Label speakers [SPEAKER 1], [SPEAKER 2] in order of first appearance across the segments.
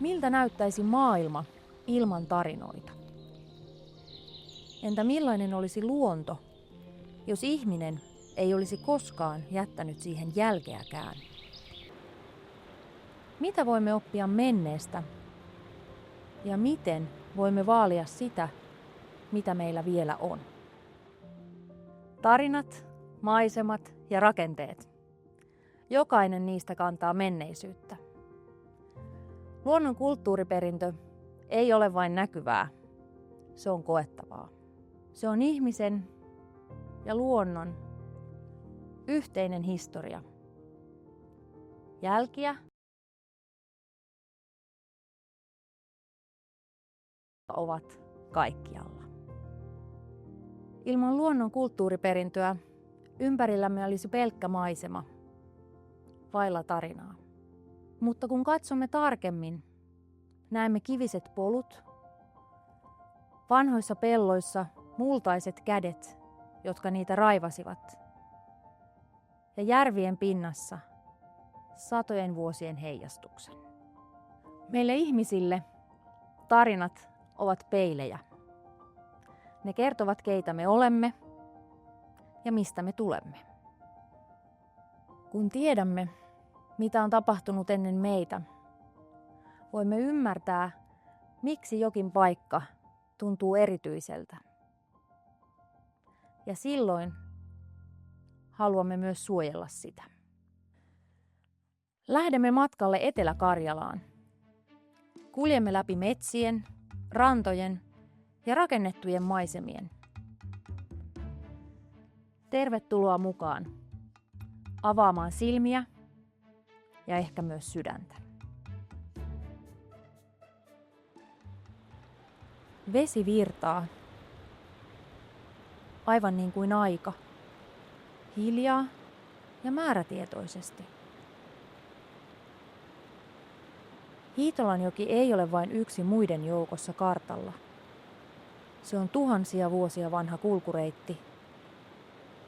[SPEAKER 1] Miltä näyttäisi maailma ilman tarinoita? Entä millainen olisi luonto, jos ihminen ei olisi koskaan jättänyt siihen jälkeäkään? Mitä voimme oppia menneestä ja miten voimme vaalia sitä, mitä meillä vielä on? Tarinat, maisemat ja rakenteet. Jokainen niistä kantaa menneisyyttä. Luonnon kulttuuriperintö ei ole vain näkyvää, se on koettavaa. Se on ihmisen ja luonnon yhteinen historia. Jälkiä ovat kaikkialla. Ilman luonnon kulttuuriperintöä ympärillämme olisi pelkkä maisema, vailla tarinaa. Mutta kun katsomme tarkemmin, näemme kiviset polut, vanhoissa pelloissa multaiset kädet, jotka niitä raivasivat, ja järvien pinnassa satojen vuosien heijastuksen. Meille ihmisille tarinat ovat peilejä. Ne kertovat, keitä me olemme ja mistä me tulemme. Kun tiedämme, mitä on tapahtunut ennen meitä, voimme ymmärtää, miksi jokin paikka tuntuu erityiseltä. Ja silloin haluamme myös suojella sitä. Lähdemme matkalle Etelä-Karjalaan. Kuljemme läpi metsien, rantojen ja rakennettujen maisemien. Tervetuloa mukaan avaamaan silmiä ja ehkä myös sydäntä. Vesi virtaa, aivan niin kuin aika, hiljaa ja määrätietoisesti. Hiitolanjoki ei ole vain yksi muiden joukossa kartalla. Se on tuhansia vuosia vanha kulkureitti,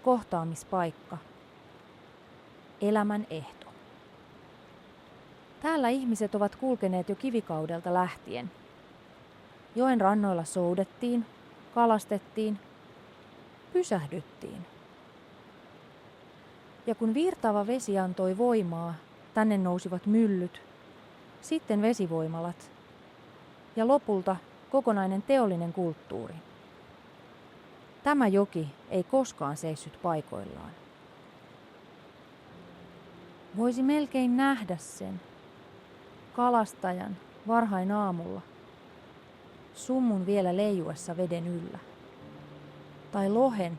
[SPEAKER 1] kohtaamispaikka, elämän ehto. Täällä ihmiset ovat kulkeneet jo kivikaudelta lähtien. Joen rannoilla soudettiin, kalastettiin, pysähdyttiin. Ja kun virtaava vesi antoi voimaa, tänne nousivat myllyt, sitten vesivoimalat ja lopulta kokonainen teollinen kulttuuri. Tämä joki ei koskaan seissyt paikoillaan. Voisi melkein nähdä sen kalastajan varhain aamulla, summun vielä leijuessa veden yllä, tai lohen,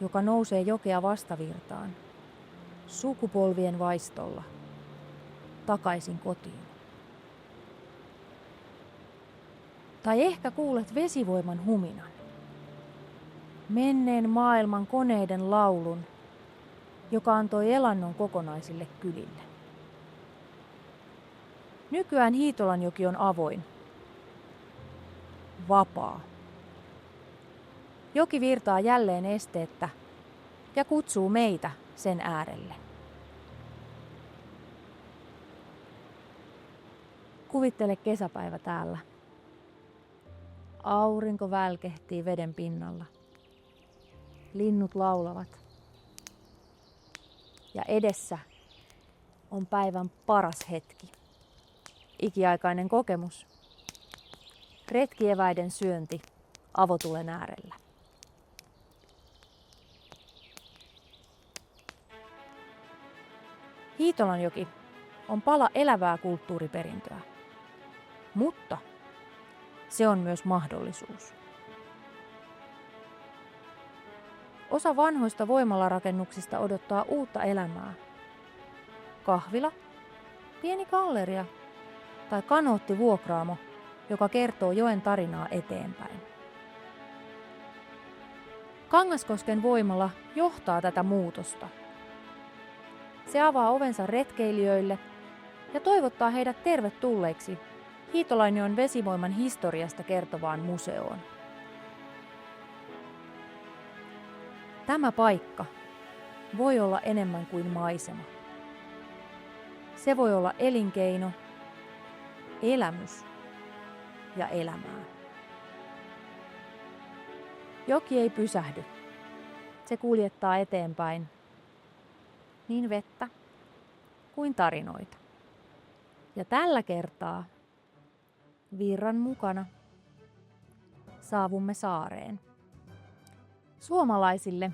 [SPEAKER 1] joka nousee jokea vastavirtaan, sukupolvien vaistolla, takaisin kotiin. Tai ehkä kuulet vesivoiman huminan, menneen maailman koneiden laulun, joka antoi elannon kokonaisille kylille. Nykyään Hiitolanjoki on avoin, vapaa. Joki virtaa jälleen esteettä ja kutsuu meitä sen äärelle. Kuvittele kesäpäivä täällä. Aurinko välkehtii veden pinnalla. Linnut laulavat. Ja edessä on päivän paras hetki. Ikiaikainen kokemus. Retkieväiden syönti avotulen äärellä. Hiitolanjoki on pala elävää kulttuuriperintöä, mutta se on myös mahdollisuus. Osa vanhoista voimalarakennuksista odottaa uutta elämää. Kahvila, pieni galleria tai kanoottivuokraamo, joka kertoo joen tarinaa eteenpäin. Kangaskosken voimala johtaa tätä muutosta. Se avaa ovensa retkeilijöille ja toivottaa heidät tervetulleiksi Hiitolanjoen vesivoiman historiasta kertovaan museoon. Tämä paikka voi olla enemmän kuin maisema. Se voi olla elinkeino, elämys ja elämää. Joki ei pysähdy. Se kuljettaa eteenpäin niin vettä kuin tarinoita. Ja tällä kertaa virran mukana saavumme saareen. Suomalaisille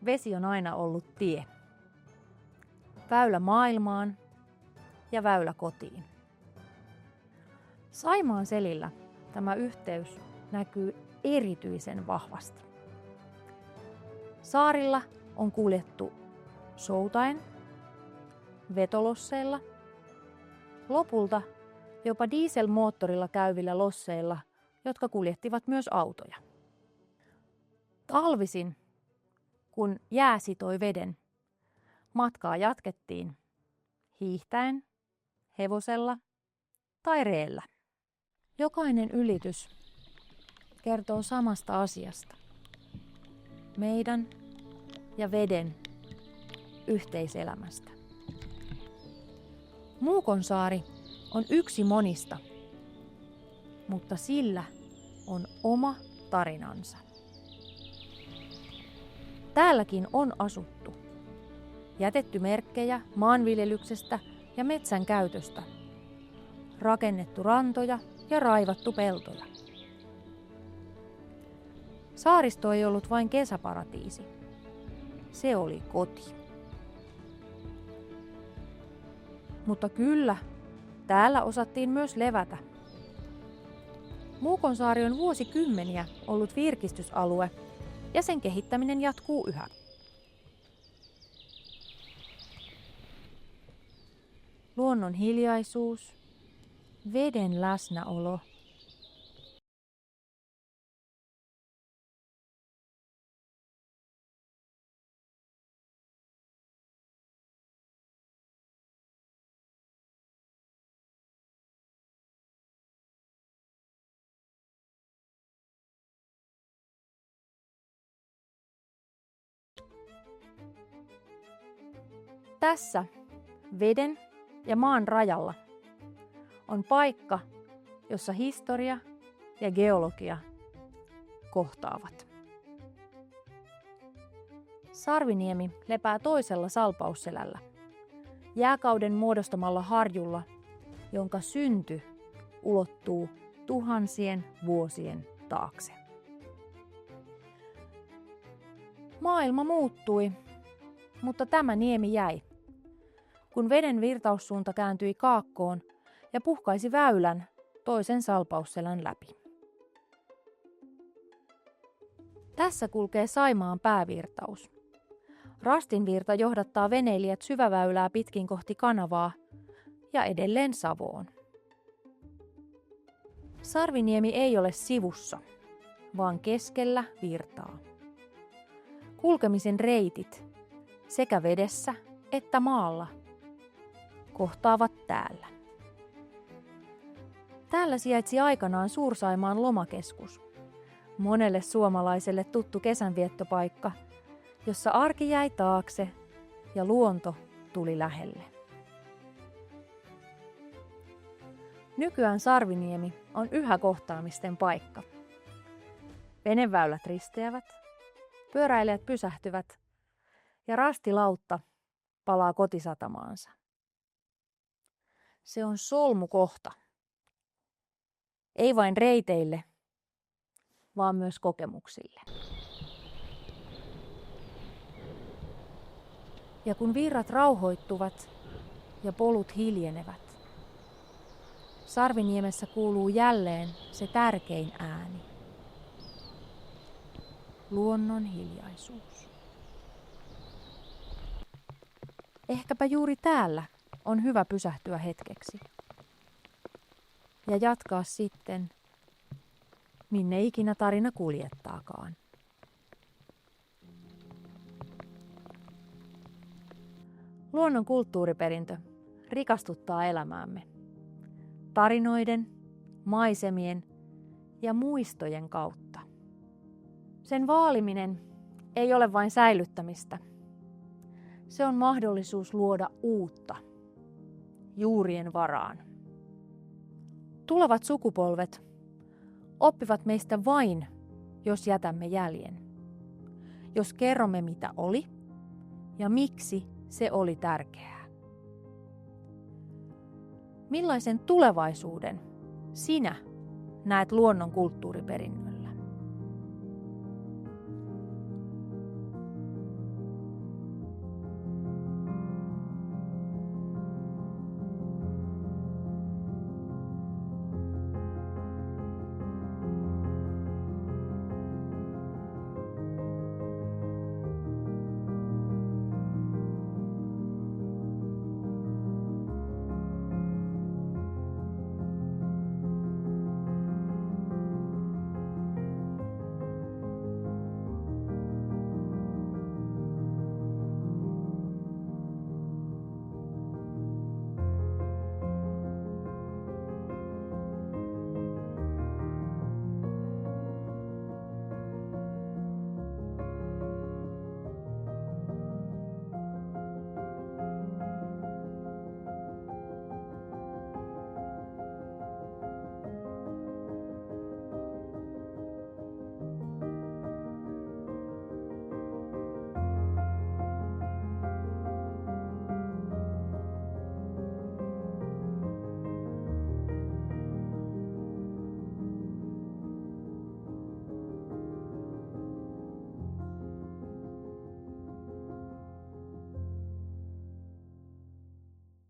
[SPEAKER 1] vesi on aina ollut tie. Väylä maailmaan ja väylä kotiin. Saimaan selillä tämä yhteys näkyy erityisen vahvasti. Saarilla on kuljettu soutaen, vetolosseilla, lopulta jopa dieselmoottorilla käyvillä losseilla, jotka kuljettivat myös autoja. Talvisin, kun jää sitoi veden, matkaa jatkettiin hiihtäen, hevosella tai reellä. Jokainen ylitys kertoo samasta asiasta. Meidän ja veden yhteiselämästä. Muukonsaari on yksi monista, mutta sillä on oma tarinansa. Täälläkin on asuttu. Jätetty merkkejä maanviljelyksestä ja metsän käytöstä. Rakennettu rantoja ja raivattu peltoja. Saaristo ei ollut vain kesäparatiisi. Se oli koti. Mutta kyllä, täällä osattiin myös levätä. Muukonsaari on vuosikymmeniä ollut virkistysalue ja sen kehittäminen jatkuu yhä. Luonnon hiljaisuus, veden läsnäolo. Tässä veden ja maan rajalla on paikka, jossa historia ja geologia kohtaavat. Sarviniemi lepää toisella salpausselällä, jääkauden muodostamalla harjulla, jonka synty ulottuu tuhansien vuosien taakse. Maailma muuttui, mutta tämä niemi jäi, kun veden virtaussuunta kääntyi kaakkoon ja puhkaisi väylän toisen salpausselän läpi. Tässä kulkee Saimaan päävirtaus. Rastinvirta johdattaa veneilijät syväväylää pitkin kohti kanavaa ja edelleen Savoon. Sarviniemi ei ole sivussa, vaan keskellä virtaa. Kulkemisen reitit sekä vedessä että maalla kohtaavat täällä. Täällä sijaitsi aikanaan Suur-Saimaan lomakeskus, monelle suomalaiselle tuttu kesänviettopaikka, jossa arki jäi taakse ja luonto tuli lähelle. Nykyään Sarviniemi on yhä kohtaamisten paikka. Veneväylät risteävät, pyöräilijät pysähtyvät ja rastilautta palaa kotisatamaansa. Se on solmukohta. Ei vain reiteille, vaan myös kokemuksille. Ja kun virrat rauhoittuvat ja polut hiljenevät, Sarviniemessä kuuluu jälleen se tärkein ääni. Luonnon hiljaisuus. Ehkäpä juuri täällä on hyvä pysähtyä hetkeksi ja jatkaa sitten, minne ikinä tarina kuljettaakaan. Luonnon kulttuuriperintö rikastuttaa elämäämme tarinoiden, maisemien ja muistojen kautta. Sen vaaliminen ei ole vain säilyttämistä. Se on mahdollisuus luoda uutta juurien varaan. Tulevat sukupolvet oppivat meistä vain, jos jätämme jäljen. Jos kerromme, mitä oli ja miksi se oli tärkeää. Millaisen tulevaisuuden sinä näet luonnon kulttuuriperinnölle?